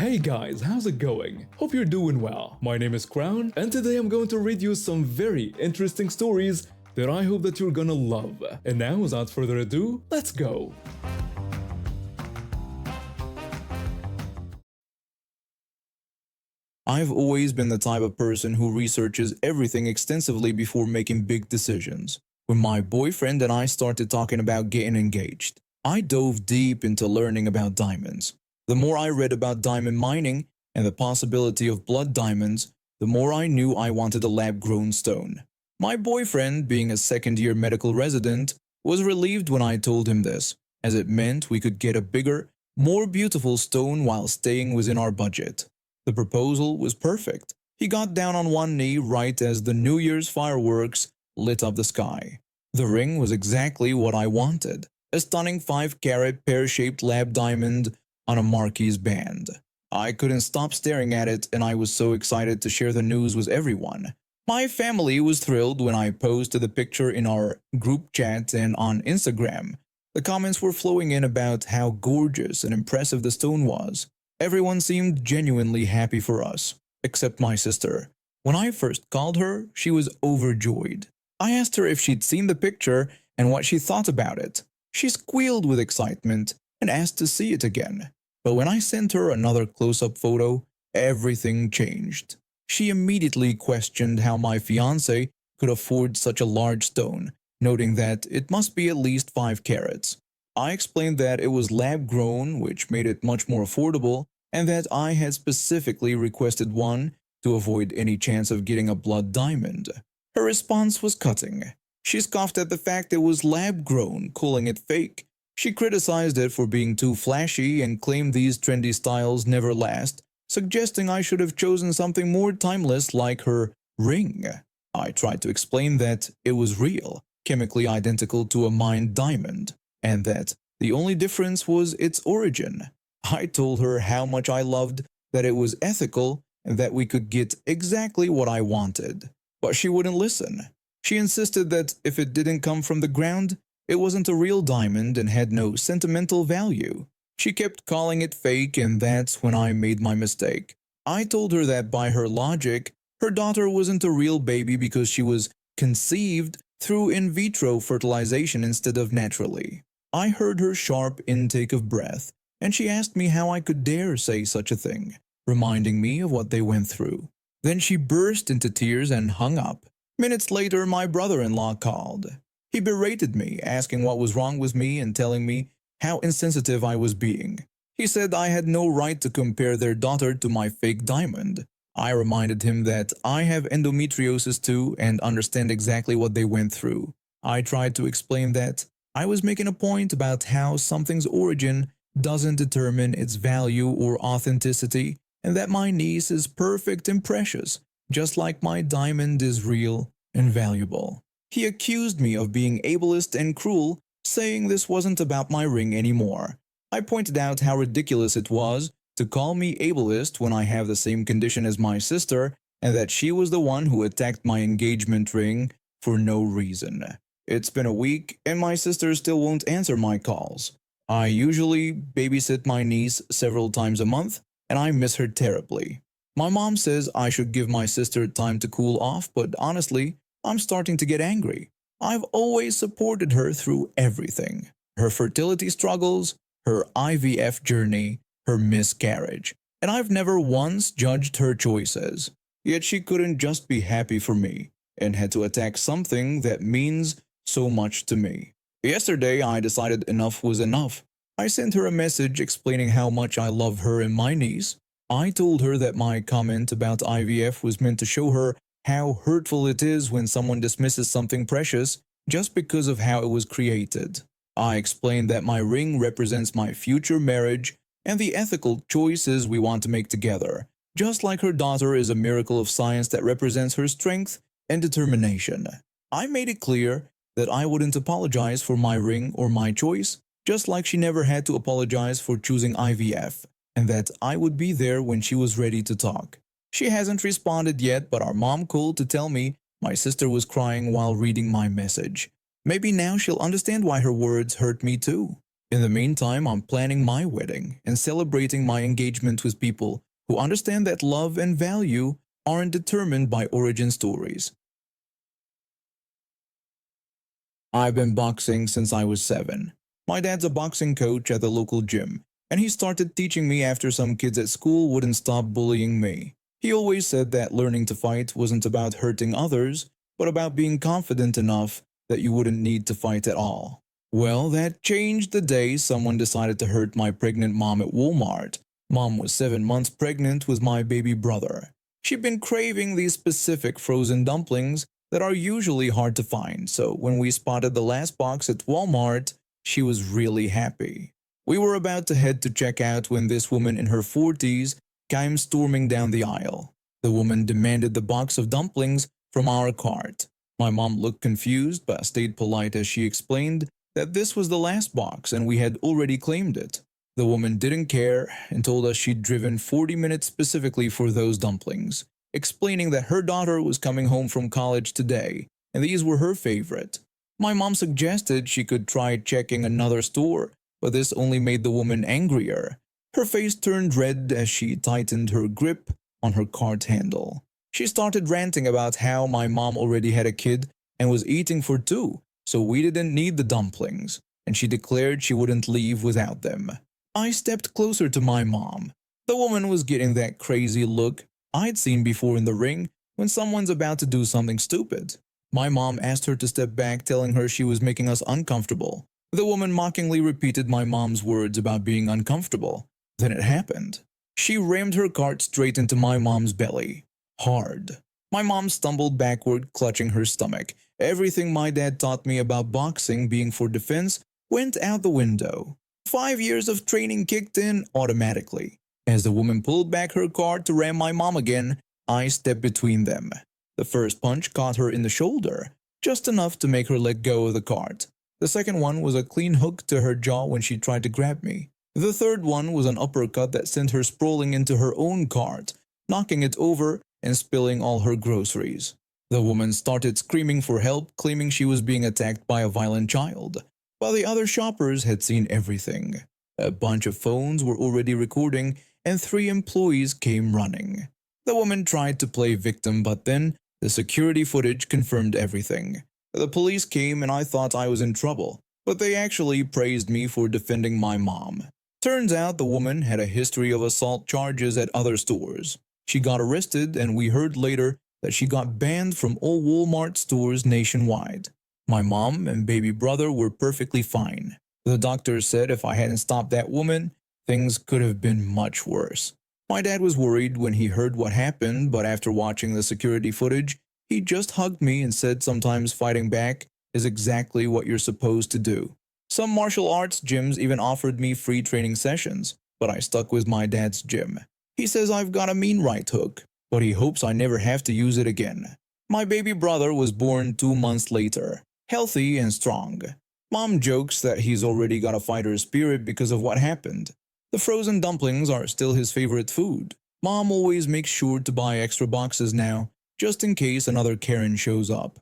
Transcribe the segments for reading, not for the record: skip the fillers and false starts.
Hey guys, how's it going? Hope you're doing well. My name is Crown, and today I'm going to read you some very interesting stories that I hope that you're gonna love. And now, without further ado, let's go! I've always been the type of person who researches everything extensively before making big decisions. When my boyfriend and I started talking about getting engaged, I dove deep into learning about diamonds. The more I read about diamond mining and the possibility of blood diamonds, the more I knew I wanted a lab-grown stone. My boyfriend, being a second-year medical resident, was relieved when I told him this, as it meant we could get a bigger, more beautiful stone while staying within our budget. The proposal was perfect. He got down on one knee right as the New Year's fireworks lit up the sky. The ring was exactly what I wanted, a stunning 5-carat pear-shaped lab diamond on a Marquise band. I couldn't stop staring at it, and I was so excited to share the news with everyone. My family was thrilled when I posted the picture in our group chat and on Instagram. The comments were flowing in about how gorgeous and impressive the stone was. Everyone seemed genuinely happy for us, except my sister. When I first called her, she was overjoyed. I asked her if she'd seen the picture and what she thought about it. She squealed with excitement and asked to see it again. But when I sent her another close-up photo, everything changed. She immediately questioned how my fiancé could afford such a large stone, noting that it must be at least 5 carats. I explained that it was lab-grown, which made it much more affordable, and that I had specifically requested one to avoid any chance of getting a blood diamond. Her response was cutting. She scoffed at the fact it was lab-grown, calling it fake. She criticized it for being too flashy and claimed these trendy styles never last, suggesting I should have chosen something more timeless like her ring. I tried to explain that it was real, chemically identical to a mined diamond, and that the only difference was its origin. I told her how much I loved that it was ethical and that we could get exactly what I wanted. But she wouldn't listen. She insisted that if it didn't come from the ground, it wasn't a real diamond and had no sentimental value. She kept calling it fake, and that's when I made my mistake. I told her that by her logic, her daughter wasn't a real baby because she was conceived through in vitro fertilization instead of naturally. I heard her sharp intake of breath, and she asked me how I could dare say such a thing, reminding me of what they went through. Then she burst into tears and hung up. Minutes later, my brother-in-law called. He berated me, asking what was wrong with me and telling me how insensitive I was being. He said I had no right to compare their daughter to my fake diamond. I reminded him that I have endometriosis too and understand exactly what they went through. I tried to explain that I was making a point about how something's origin doesn't determine its value or authenticity, and that my niece is perfect and precious, just like my diamond is real and valuable. He accused me of being ableist and cruel, saying this wasn't about my ring anymore. I pointed out how ridiculous it was to call me ableist when I have the same condition as my sister, and that she was the one who attacked my engagement ring for no reason. It's been a week, and my sister still won't answer my calls. I usually babysit my niece several times a month, and I miss her terribly. My mom says I should give my sister time to cool off, but honestly, I'm starting to get angry. I've always supported her through everything. Her fertility struggles, her IVF journey, her miscarriage, and I've never once judged her choices. Yet she couldn't just be happy for me, and had to attack something that means so much to me. Yesterday, I decided enough was enough. I sent her a message explaining how much I love her and my niece. I told her that my comment about IVF was meant to show her how hurtful it is when someone dismisses something precious just because of how it was created. I explained that my ring represents my future marriage and the ethical choices we want to make together, just like her daughter is a miracle of science that represents her strength and determination. I made it clear that I wouldn't apologize for my ring or my choice, just like she never had to apologize for choosing IVF, and that I would be there when she was ready to talk. She hasn't responded yet, but our mom called to tell me my sister was crying while reading my message. Maybe now she'll understand why her words hurt me too. In the meantime, I'm planning my wedding and celebrating my engagement with people who understand that love and value aren't determined by origin stories. I've been boxing since I was 7. My dad's a boxing coach at the local gym, and he started teaching me after some kids at school wouldn't stop bullying me. He always said that learning to fight wasn't about hurting others, but about being confident enough that you wouldn't need to fight at all. Well, that changed the day someone decided to hurt my pregnant mom at Walmart. Mom was 7 months pregnant with my baby brother. She'd been craving these specific frozen dumplings that are usually hard to find, so when we spotted the last box at Walmart, she was really happy. We were about to head to check out when this woman in her 40s came storming down the aisle. The woman demanded the box of dumplings from our cart. My mom looked confused but stayed polite as she explained that this was the last box and we had already claimed it. The woman didn't care and told us she'd driven 40 minutes specifically for those dumplings, explaining that her daughter was coming home from college today and these were her favorite. My mom suggested she could try checking another store, but this only made the woman angrier. Her face turned red as she tightened her grip on her cart handle. She started ranting about how my mom already had a kid and was eating for 2, so we didn't need the dumplings, and she declared she wouldn't leave without them. I stepped closer to my mom. The woman was getting that crazy look I'd seen before in the ring when someone's about to do something stupid. My mom asked her to step back, telling her she was making us uncomfortable. The woman mockingly repeated my mom's words about being uncomfortable. Then it happened. She rammed her cart straight into my mom's belly. Hard. My mom stumbled backward, clutching her stomach. Everything my dad taught me about boxing being for defense went out the window. 5 years of training kicked in automatically. As the woman pulled back her cart to ram my mom again, I stepped between them. The first punch caught her in the shoulder, just enough to make her let go of the cart. The second one was a clean hook to her jaw when she tried to grab me. The third one was an uppercut that sent her sprawling into her own cart, knocking it over and spilling all her groceries. The woman started screaming for help, claiming she was being attacked by a violent child, while the other shoppers had seen everything. A bunch of phones were already recording, and 3 employees came running. The woman tried to play victim, but then the security footage confirmed everything. The police came and I thought I was in trouble, but they actually praised me for defending my mom. Turns out the woman had a history of assault charges at other stores. She got arrested and we heard later that she got banned from all Walmart stores nationwide. My mom and baby brother were perfectly fine. The doctor said if I hadn't stopped that woman, things could have been much worse. My dad was worried when he heard what happened, but after watching the security footage, he just hugged me and said sometimes fighting back is exactly what you're supposed to do. Some martial arts gyms even offered me free training sessions, but I stuck with my dad's gym. He says I've got a mean right hook, but he hopes I never have to use it again. My baby brother was born 2 months later, healthy and strong. Mom jokes that he's already got a fighter spirit because of what happened. The frozen dumplings are still his favorite food. Mom always makes sure to buy extra boxes now, just in case another Karen shows up.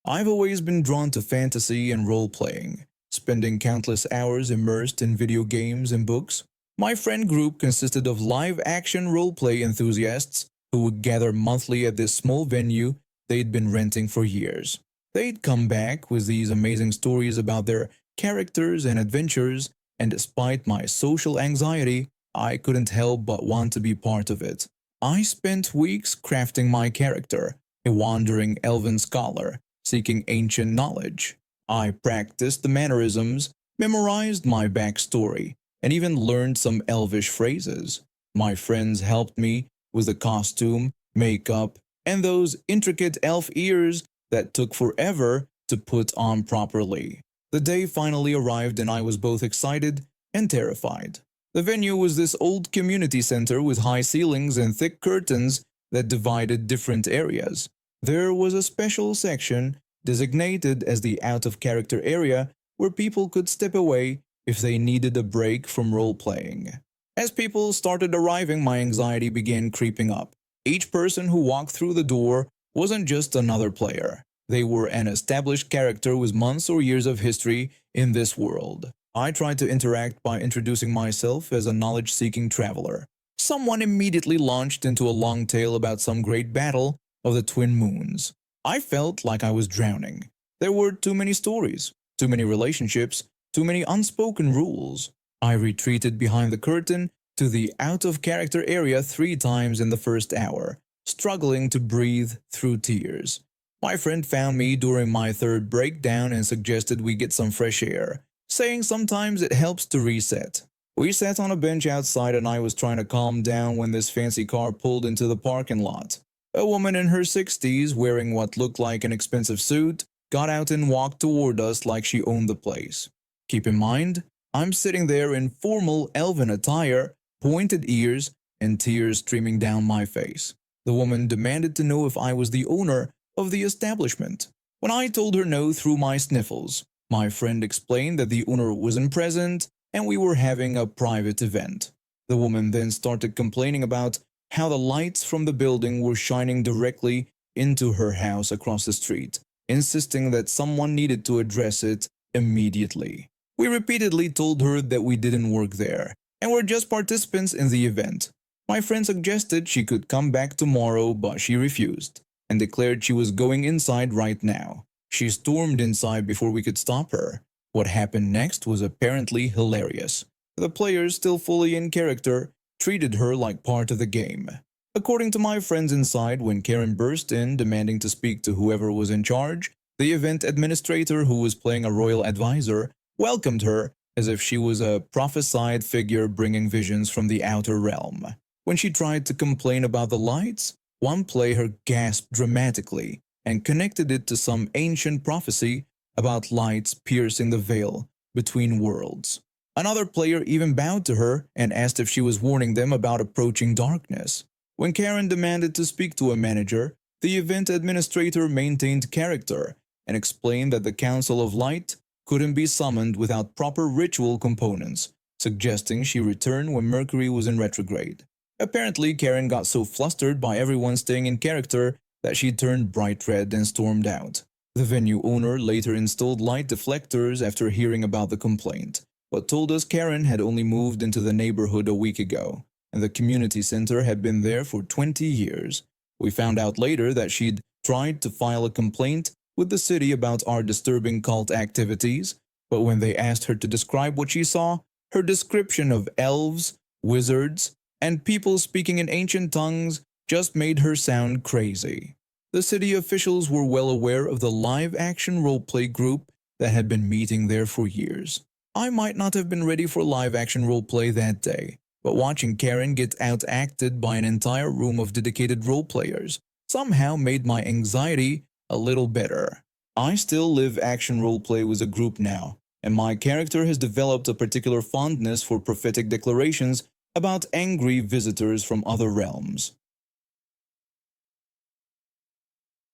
I've always been drawn to fantasy and role-playing, spending countless hours immersed in video games and books. My friend group consisted of live-action role-play enthusiasts who would gather monthly at this small venue they'd been renting for years. They'd come back with these amazing stories about their characters and adventures, and despite my social anxiety, I couldn't help but want to be part of it. I spent weeks crafting my character, a wandering elven scholar seeking ancient knowledge. I practiced the mannerisms, memorized my backstory, and even learned some elvish phrases. My friends helped me with the costume, makeup, and those intricate elf ears that took forever to put on properly. The day finally arrived and I was both excited and terrified. The venue was this old community center with high ceilings and thick curtains that divided different areas. There was a special section designated as the out-of-character area where people could step away if they needed a break from role-playing. As people started arriving, my anxiety began creeping up. Each person who walked through the door wasn't just another player. They were an established character with months or years of history in this world. I tried to interact by introducing myself as a knowledge-seeking traveler. Someone immediately launched into a long tale about some great battle of the twin moons. I felt like I was drowning. There were too many stories, too many relationships, too many unspoken rules. I retreated behind the curtain to the out-of-character area 3 times in the first hour, struggling to breathe through tears. My friend found me during my third breakdown and suggested we get some fresh air, saying sometimes it helps to reset. We sat on a bench outside and I was trying to calm down when this fancy car pulled into the parking lot. A woman in her 60s, wearing what looked like an expensive suit, got out and walked toward us like she owned the place. Keep in mind, I'm sitting there in formal elven attire, pointed ears, and tears streaming down my face. The woman demanded to know if I was the owner of the establishment. When I told her no through my sniffles, my friend explained that the owner wasn't present and we were having a private event. The woman then started complaining about how the lights from the building were shining directly into her house across the street, insisting that someone needed to address it immediately. We repeatedly told her that we didn't work there and were just participants in the event. My friend suggested she could come back tomorrow, but she refused and declared she was going inside right now. She stormed inside before we could stop her. What happened next was apparently hilarious. The players, still fully in character, treated her like part of the game. According to my friends inside, when Karen burst in demanding to speak to whoever was in charge, the event administrator, who was playing a royal advisor, welcomed her as if she was a prophesied figure bringing visions from the outer realm. When she tried to complain about the lights, one player gasped dramatically and connected it to some ancient prophecy about lights piercing the veil between worlds. Another player even bowed to her and asked if she was warning them about approaching darkness. When Karen demanded to speak to a manager, the event administrator maintained character and explained that the Council of Light couldn't be summoned without proper ritual components, suggesting she return when Mercury was in retrograde. Apparently, Karen got so flustered by everyone staying in character that she turned bright red and stormed out. The venue owner later installed light deflectors after hearing about the complaint, but told us Karen had only moved into the neighborhood a week ago, and the community center had been there for 20 years. We found out later that she'd tried to file a complaint with the city about our disturbing cult activities, but when they asked her to describe what she saw, her description of elves, wizards, and people speaking in ancient tongues just made her sound crazy. The city officials were well aware of the live-action roleplay group that had been meeting there for years. I might not have been ready for live-action roleplay that day, but watching Karen get out-acted by an entire room of dedicated roleplayers somehow made my anxiety a little better. I still live action roleplay with a group now, and my character has developed a particular fondness for prophetic declarations about angry visitors from other realms.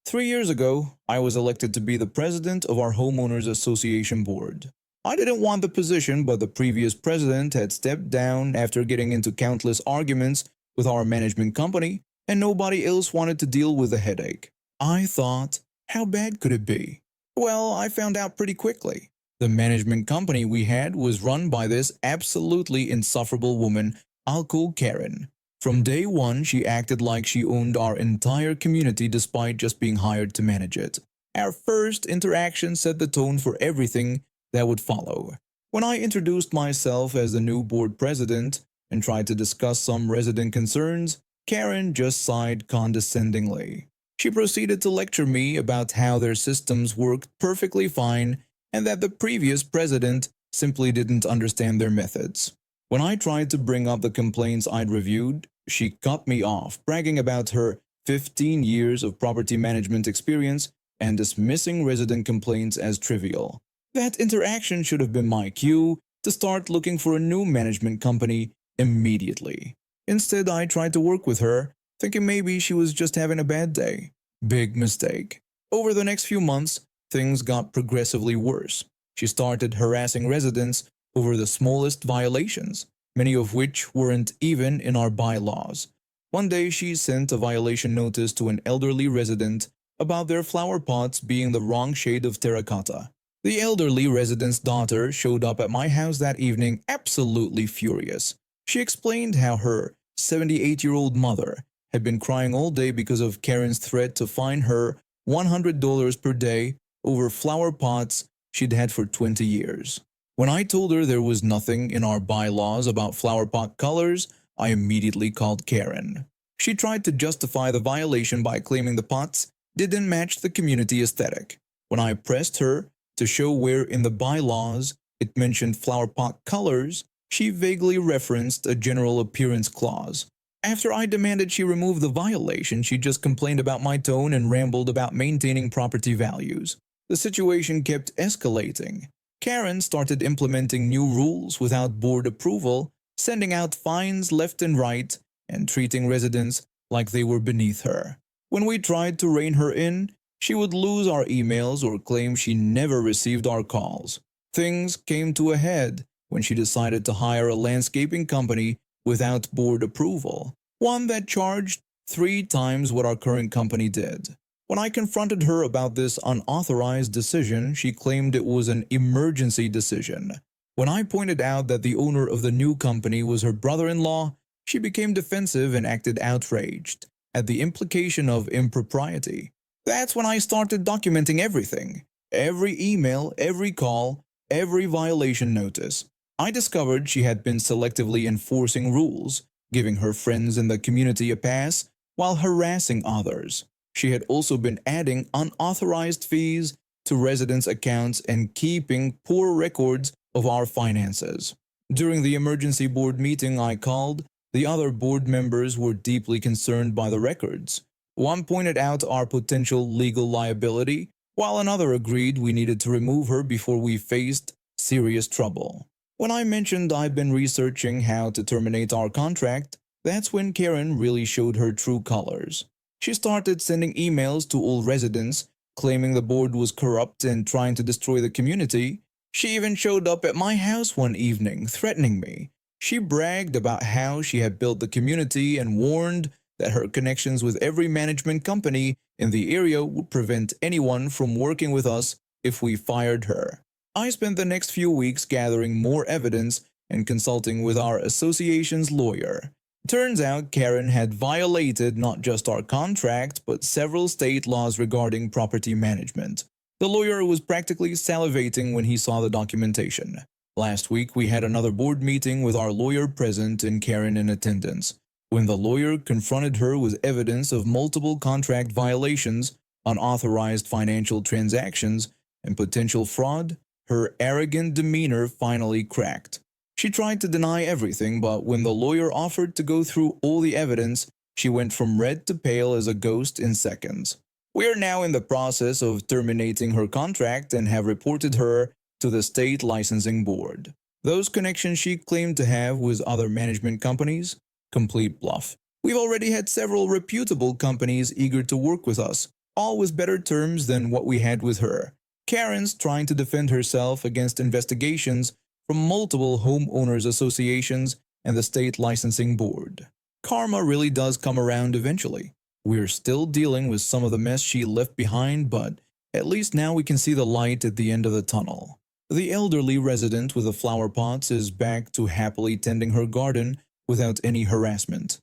3 years ago, I was elected to be the president of our homeowners association board. I didn't want the position, but the previous president had stepped down after getting into countless arguments with our management company, and nobody else wanted to deal with the headache. I thought, how bad could it be? Well, I found out pretty quickly. The management company we had was run by this absolutely insufferable woman I'll call Karen. From day one, she acted like she owned our entire community despite just being hired to manage it. Our first interaction set the tone for everything that would follow. When I introduced myself as the new board president and tried to discuss some resident concerns, Karen just sighed condescendingly. She proceeded to lecture me about how their systems worked perfectly fine and that the previous president simply didn't understand their methods. When I tried to bring up the complaints I'd reviewed, she cut me off, bragging about her 15 years of property management experience and dismissing resident complaints as trivial. That interaction should have been my cue to start looking for a new management company immediately. Instead, I tried to work with her, thinking maybe she was just having a bad day. Big mistake. Over the next few months, things got progressively worse. She started harassing residents over the smallest violations, many of which weren't even in our bylaws. One day she sent a violation notice to an elderly resident about their flower pots being the wrong shade of terracotta. The elderly resident's daughter showed up at my house that evening absolutely furious. She explained how her 78-year-old mother had been crying all day because of Karen's threat to fine her $100 per day over flower pots she'd had for 20 years. When I told her there was nothing in our bylaws about flower pot colors, I immediately called Karen. She tried to justify the violation by claiming the pots didn't match the community aesthetic. When I pressed her to show where in the bylaws it mentioned flower pot colors, she vaguely referenced a general appearance clause. After I demanded she remove the violation, she just complained about my tone and rambled about maintaining property values. The situation kept escalating. Karen started implementing new rules without board approval, sending out fines left and right, and treating residents like they were beneath her. When we tried to rein her in, she would lose our emails or claim she never received our calls. Things came to a head when she decided to hire a landscaping company without board approval, one that charged 3 times what our current company did. When I confronted her about this unauthorized decision, she claimed it was an emergency decision. When I pointed out that the owner of the new company was her brother-in-law, she became defensive and acted outraged at the implication of impropriety. That's when I started documenting everything. Every email, every call, every violation notice. I discovered she had been selectively enforcing rules, giving her friends in the community a pass while harassing others. She had also been adding unauthorized fees to residents' accounts and keeping poor records of our finances. During the emergency board meeting I called, the other board members were deeply concerned by the records. One pointed out our potential legal liability, while another agreed we needed to remove her before we faced serious trouble. When I mentioned I'd been researching how to terminate our contract, that's when Karen really showed her true colors. She started sending emails to all residents, claiming the board was corrupt and trying to destroy the community. She even showed up at my house one evening, threatening me. She bragged about how she had built the community and warned that her connections with every management company in the area would prevent anyone from working with us if we fired her. I spent the next few weeks gathering more evidence and consulting with our association's lawyer. Turns out Karen had violated not just our contract, but several state laws regarding property management. The lawyer was practically salivating when he saw the documentation. Last week, we had another board meeting with our lawyer present and Karen in attendance. When the lawyer confronted her with evidence of multiple contract violations, unauthorized financial transactions, and potential fraud, her arrogant demeanor finally cracked. She tried to deny everything, but when the lawyer offered to go through all the evidence, she went from red to pale as a ghost in seconds. We are now in the process of terminating her contract and have reported her to the state licensing board. Those connections she claimed to have with other management companies? Complete bluff. We've already had several reputable companies eager to work with us, all with better terms than what we had with her. Karen's trying to defend herself against investigations from multiple homeowners associations and the state licensing board. Karma really does come around eventually. We're still dealing with some of the mess she left behind, but at least now we can see the light at the end of the tunnel. The elderly resident with the flower pots is back to happily tending her garden without any harassment.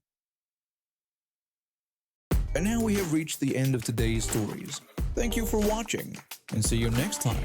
And now we have reached the end of today's stories. Thank you for watching, and see you next time.